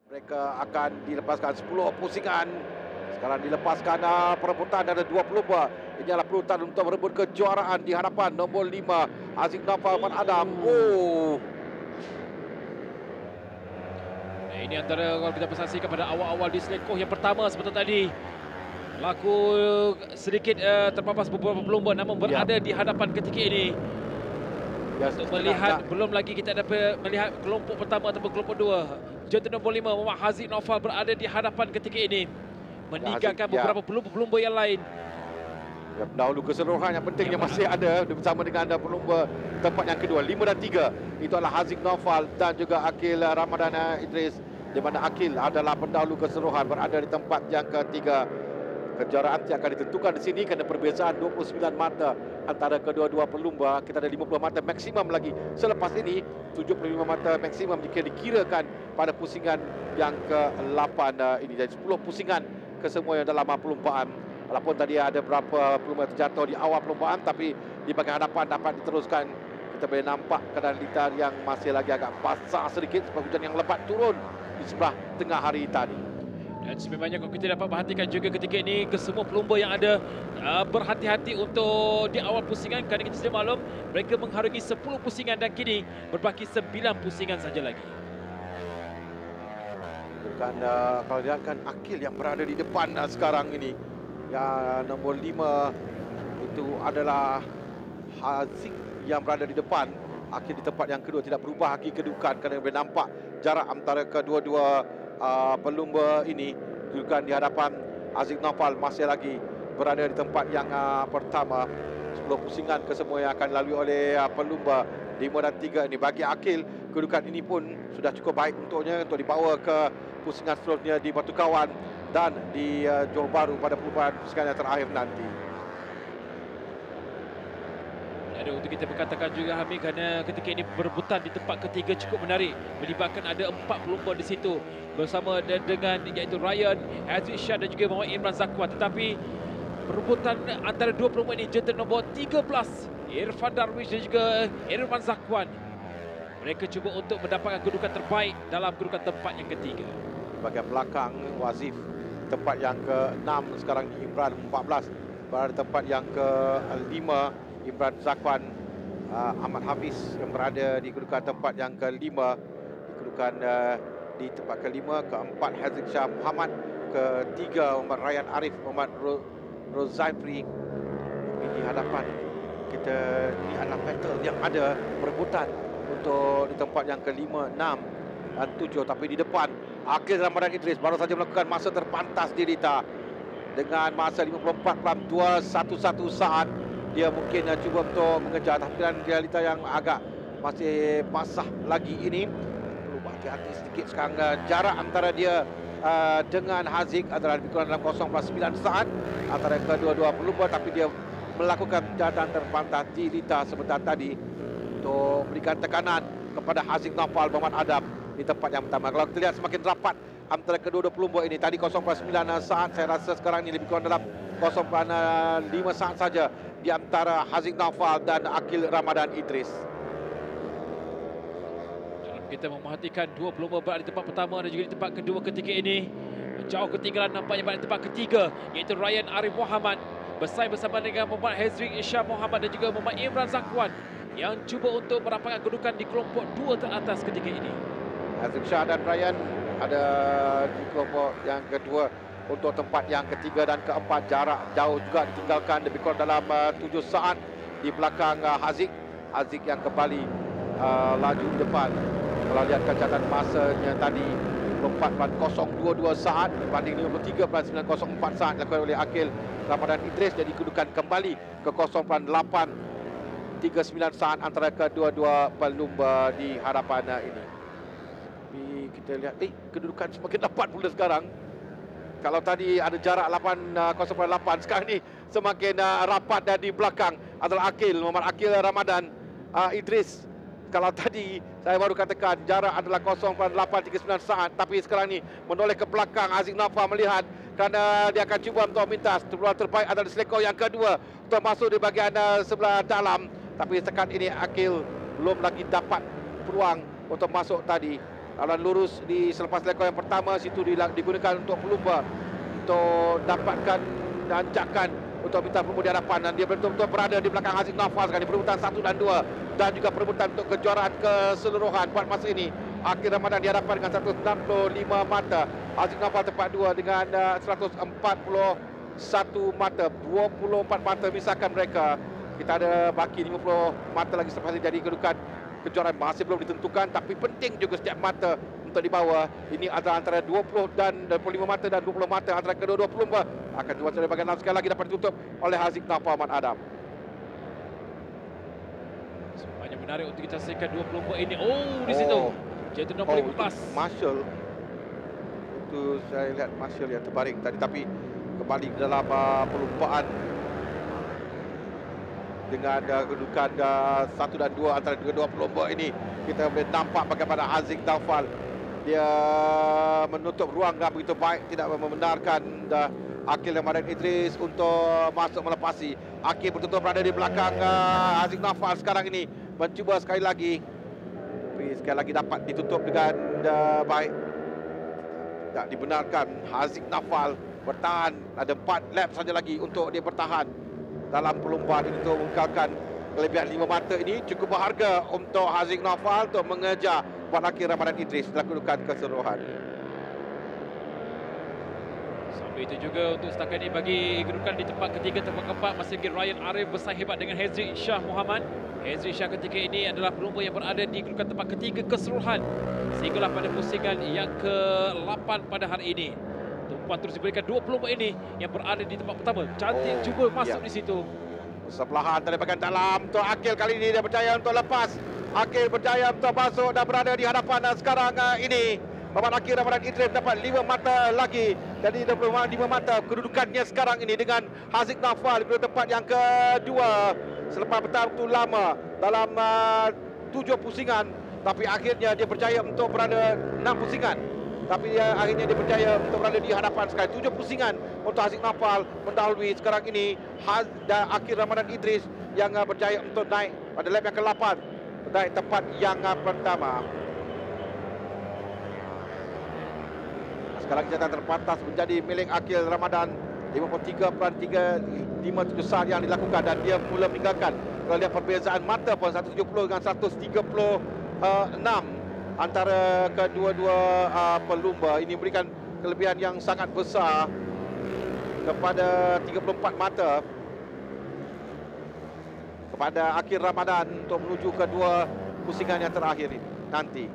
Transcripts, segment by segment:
Mereka akan dilepaskan 10 pusingan. Sekarang dilepaskan perebutan ada 2 pelumba. Ini adalah perebutan untuk merebut kejuaraan di hadapan nombor 5 Aziz Naufal Ahmad Adam. Oh, Ini antara kalau kita bersaksikan pada awal-awal di selekoh yang pertama seperti tadi. Berlaku sedikit terpapas beberapa pelumba namun berada di hadapan ketika ini. ya, Untuk melihat, belum lagi kita dapat melihat kelompok pertama ataupun kelompok dua. Jantan nombor 5 Muhammad Haziq Naufal berada di hadapan ketika ini. Meninggalkan beberapa pelumba-pelumba yang lain. Ya, dahulu keseluruhan yang pentingnya masih ada bersama dengan pelumba tempat yang kedua 5 dan 3. Itu adalah Haziq Naufal dan juga Akil Ramadan Idris, di mana Akil adalah pendahulu keseluruhan berada di tempat yang ketiga. Kejuaraan yang akan ditentukan di sini kerana perbezaan 29 mata antara kedua-dua pelumba. Kita ada 50 mata maksimum lagi. Selepas ini 75 mata maksimum jika dikirakan pada pusingan yang ke-8 ini. Jadi 10 pusingan kesemua yang dalam perlumbaan. Walaupun tadi ada beberapa pelumba terjatuh di awal perlumbaan, tapi di bahagian hadapan dapat diteruskan. Kita boleh nampak keadaan litar yang masih lagi agak basah sedikit sebab hujan yang lebat turun di sebelah tengah hari tadi. Dan sebenarnya kalau kita dapat perhatikan juga ketika ini kesemua pelumba yang ada berhati-hati untuk di awal pusingan kerana kita sedia maklum mereka mengharungi 10 pusingan dan kini berbaki 9 pusingan saja lagi. Dan kalau lihatkan Akil yang berada di depan sekarang ini, yang nombor 5 itu adalah Haziq yang berada di depan. Akil di tempat yang kedua, tidak berubah lagi kedudukan kerana boleh nampak jarak antara kedua-dua pelumba ini. Kedudukan di hadapan Aziz Naufal masih lagi berada di tempat yang pertama. 10 pusingan kesemua yang akan dilalui oleh pelumba 5 dan 3 ini. Bagi Akil, kedudukan ini pun sudah cukup baik untuknya untuk dibawa ke pusingan seterusnya di Batu Kawan dan di Johor Bahru pada pusingan yang terakhir nanti. Ada untuk kita berkatakan juga Hamid kerana ketika ini perebutan di tempat ketiga cukup menarik, melibatkan ada 4 pelumba di situ bersama dengan iaitu Ryan, Aziz Shah dan juga Muhammad Imran Zakwan. Tetapi perebutan antara dua pelumba ini, jantan nombor 13 Irfan Darwish dan juga Irfan Zakwan, mereka cuba untuk mendapatkan kedudukan terbaik dalam kedudukan tempat yang ketiga. Bahagian belakang Wazif tempat yang ke-6 sekarang ni Imran 14 berada di tempat yang ke-5 Imran Zakwan. Ahmad Hafiz yang berada di kedudukan tempat yang ke-5, di kedudukan di tempat ke-5, ke-4 Haziq Shah Muhammad, ke-3 Muhammad Ryan Arif, Muhammad Rozaifri. Di hadapan kita di alam battle yang ada perebutan untuk di tempat yang ke-5, 6 dan 7, tapi di depan Akil Ramadan Idris baru saja melakukan masa terpantas di Lita dengan masa 54.211 saat. Dia mungkin cuba untuk mengejar, tapi dan realita yang agak masih basah lagi ini. Perlu hati-hati sedikit sekarang. Jarak antara dia dengan Haziq adalah lebih kurang dalam 0.9 saat antara kedua-dua pelumba, tapi dia melakukan jatuhan terpantas di Lita sebentar tadi untuk berikan tekanan kepada Haziq Naufal Muhammad Adam di tempat yang pertama. Kalau kita lihat semakin rapat antara kedua-dua pelumba ini, tadi 0.9 saat, saya rasa sekarang ini lebih kurang dalam 0.5 saat saja di antara Haziq Naufal dan Akil Ramadan Idris. Dalam kita memerhatikan dua pelumba berada di tempat pertama dan juga di tempat kedua ketika ini, jauh ketinggalan nampaknya berada di tempat ketiga iaitu Ryan Arif Muhammad bersaing bersama dengan Muhammad Haziq Shah Muhammad dan juga Muhammad Imran Zakwan yang cuba untuk merapatkan kedudukan di kelompok dua teratas ketika ini. Haziq Shah dan Ryan ada di kelompok yang kedua. Untuk tempat yang ketiga dan keempat, jarak jauh juga ditinggalkan lebih kurang dalam 7 saat di belakang Haziq. Haziq yang kembali laju di depan. Kalau lihat catatan masanya tadi 4.022 saat berbanding 53.904 saat dilakukan oleh Akil Ramadan Idris, jadi kedudukan kembali ke 0.839 saat antara kedua-dua pelumba di hadapan ini. Tapi kita lihat kedudukan semakin dapat pula sekarang. Kalau tadi ada jarak 0.8, sekarang ni semakin rapat dan di belakang adalah Muhammad Akil Ramadan Idris. Kalau tadi saya baru katakan jarak adalah 0.839 saat, tapi sekarang ni menoleh ke belakang Haziq Naufal melihat kerana dia akan cuba untuk minta peluang terbaik adalah selekor yang kedua untuk masuk di bahagian sebelah dalam. Tapi setakat ini Akil belum lagi dapat peluang untuk masuk tadi. Lawan lurus di selepas lekor yang pertama, situ digunakan untuk pelumba untuk dapatkan anjakan untuk minta pelumba di hadapan, dan dia betul-betul berada di belakang Haziq Nawfal sekarang di perebutan 1 dan 2, dan juga perebutan untuk kejuaraan keseluruhan buat masa ini. Akhir Ramadan di hadapan dengan 165 mata, Haziq Nawfal tempat 2 dengan 141 mata, 24 mata misalkan mereka. Kita ada baki 50 mata lagi selepas ini, jadi kedudukan kejuaraan masih belum ditentukan, tapi penting juga setiap mata untuk dibawa. Ini adalah antara 20 dan 25 mata dan 20 mata antara kedua-dua pelumba. Akan diwakili dari bahagian dalam sekali lagi dapat ditutup oleh Haziq Nawfal Ahmad Adam. Semuanya menarik untuk kita saksikan dua pelumba ini. Oh, di situ. Jatuh nombor 15. Marshall. Itu saya lihat Marshall yang terbaring tadi, tapi kembali dalam perlumbaan dengan kedudukan 1 dan 2 antara kedua pelumba ini. Kita boleh nampak bagaimana Haziq Nawfal dia menutup ruang dengan begitu baik, tidak membenarkan Aqil Ramadan Idris untuk masuk melepasi. Aqil betul-betul berada di belakang Haziq Nawfal sekarang ini, mencuba sekali lagi, tapi sekali lagi dapat ditutup dengan baik. Tak dibenarkan. Haziq Nawfal bertahan, ada 4 lap saja lagi untuk dia bertahan dalam perlumbaan ini untuk mengekalkan kelebihan 5 mata ini. Cukup berharga untuk Haziq Nawfal untuk mengejar buat Aqil Ramadan Idris dalam kedudukan keseluruhan. Sampai itu juga untuk setakat ini bagi kedudukan di tempat ketiga, tempat keempat masih lagi Ryan Arif bersaing hebat dengan Hezri Shah Muhammad. Hezri Shah ketika ini adalah pelumba yang berada di kedudukan tempat ketiga keseluruhan sehinggalah pada pusingan yang ke-8 pada hari ini. Tumpuan terus diberikan dua pelumba ini yang berada di tempat pertama. Cantik cuba masuk di situ. Sebelahan dari bahagian dalam untuk Aqil, kali ini dia berjaya untuk lepas. Aqil berjaya untuk masuk dan berada di hadapan sekarang ini. Muhammad Aqil Ramadan Idris dapat 5 mata lagi. Jadi 25 mata kedudukannya sekarang ini dengan Haziq Nawfal di tempat yang kedua. Selepas bertahan waktu lama dalam 7 pusingan, tapi akhirnya dia berjaya untuk berada 6 pusingan. Tapi akhirnya dia berjaya untuk berada di hadapan sekali. 7 pusingan untuk Haziq Nawfal mendahului sekarang ini Aqil Ramadan Idris yang berjaya untuk naik pada lap yang ke-8, naik tempat yang pertama. Sekarang jatuh terbatas menjadi milik Aqil Ramadan. 53.357 sah yang dilakukan dan dia mula meninggalkan. Kalau lihat perbezaan mata pun 170 dengan 136 antara kedua-dua pelumba. Ini memberikan kelebihan yang sangat besar kepada 34 mata kepada Aqil Ramadan untuk menuju kedua pusingan yang terakhir ini nanti.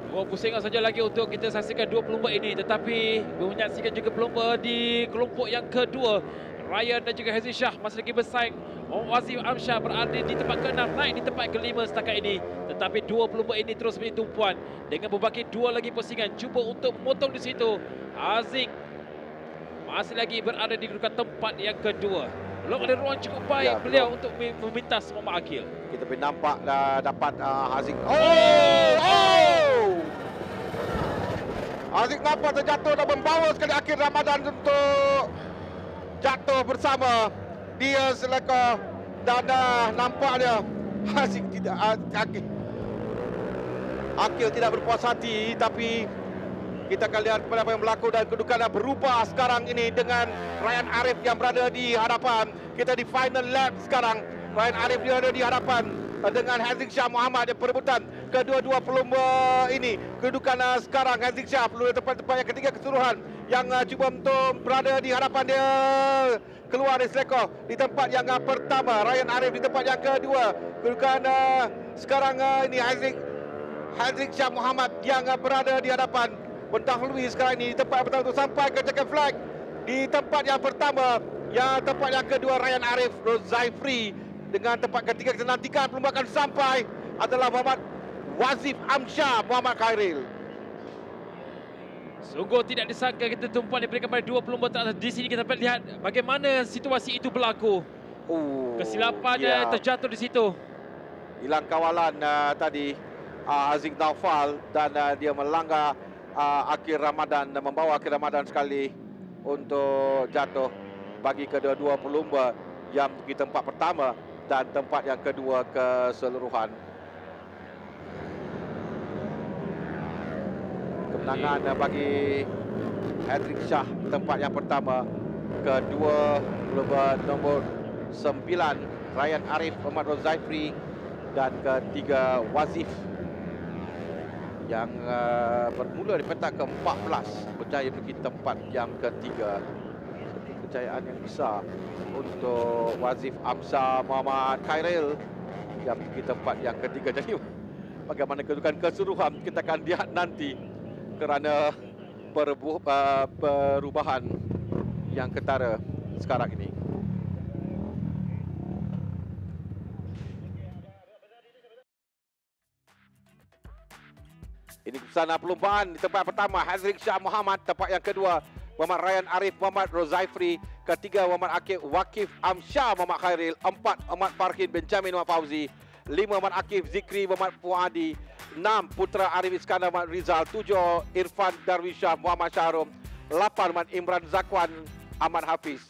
2 pusingan saja lagi untuk kita saksikan dua pelumba ini, tetapi menyaksikan juga pelumba di kelompok yang kedua. Ryan dan juga Hezri Shah masih lagi bersaing. Wazim Amsyah berada di tempat ke-6, naik di tempat ke-5 setakat ini. Tetapi dua pelumba ini terus menjadi tumpuan dengan berbaki 2 lagi pusingan. Cuba untuk memotong di situ. Haziq masih lagi berada di kedudukan tempat yang kedua. Belum ada ruang cukup baik beliau untuk memintas Muhammad Aqil. Kita boleh nampak dapat Haziq. Haziq Nawfal terjatuh dan membawa sekali Aqil Ramadan untuk jatuh bersama dia selekor. Dan nampaknya Haziq tidak Aqil tidak berpuas hati, tapi kita akan lihat apa yang berlaku dan kedudukan berubah sekarang ini dengan Ryan Arif yang berada di hadapan. Kita di final lap sekarang. Ryan Arif berada di hadapan dengan Haziq Shah Muhammad. Perebutan kedua-dua pelumba ini. Kedudukan sekarang Haziq Shah pelumba tempat-tempat yang ketiga keseluruhan yang cuba untuk berada di hadapan dia. Keluar dari selekor di tempat yang pertama. Ryan Arif di tempat yang kedua. Kedudukan sekarang ini Haziq Shah Muhammad yang berada di hadapan. Mendahului sekarang ini di tempat yang pertama untuk sampai ke checkered flag. Di tempat yang pertama, yang tempat yang kedua Ryan Arif Rozaifri. Dengan tempat ketiga kita nantikan pelumba akan sampai adalah Muhammad Wazif Amsyah Muhammad Khairil. Sungguh tidak disangka kita tumpuan diberikan pada dua pelumba teratas. Di sini kita dapat lihat bagaimana situasi itu berlaku. Kesilapannya terjatuh di situ. Hilang kawalan tadi Haziq Nawfal dan dia melanggar Aqil Ramadan dan membawa Aqil Ramadan sekali untuk jatuh bagi kedua-dua pelumba yang di tempat pertama dan tempat yang kedua keseluruhan. Kemenangan bagi Hedrick Shah tempat yang pertama. Kedua nombor 9 Ryan Arif Muhammad Rozaifri, dan ketiga Wazif yang bermula di petak ke-14 berjaya menuju tempat yang ketiga. Kejayaan yang besar untuk Wazif Amsa Muhammad Khairil yang menuju tempat yang ketiga. Jadi bagaimana kedudukan keseluruhan kita akan lihat nanti kerana perubahan yang ketara sekarang ini. Ini kesana perlumbaan di tempat pertama Hedrick Shah Muhammad, tempat yang kedua Muhammad Ryan Arif Muhammad Rozaifri, ketiga Muhammad Akif Wakif Amsyah Muhammad Khairil, 4 Muhammad Farhin Benjamin Muhammad Fauzi, 5 Muhammad Akif Zikri Muhammad Fuadi, 6 Putra Arif Iskandar Muhammad Rizal, 7 Irfan Darwishah Muhammad Syahrum, 8 Muhammad Imran Zakwan Ahmad Hafiz.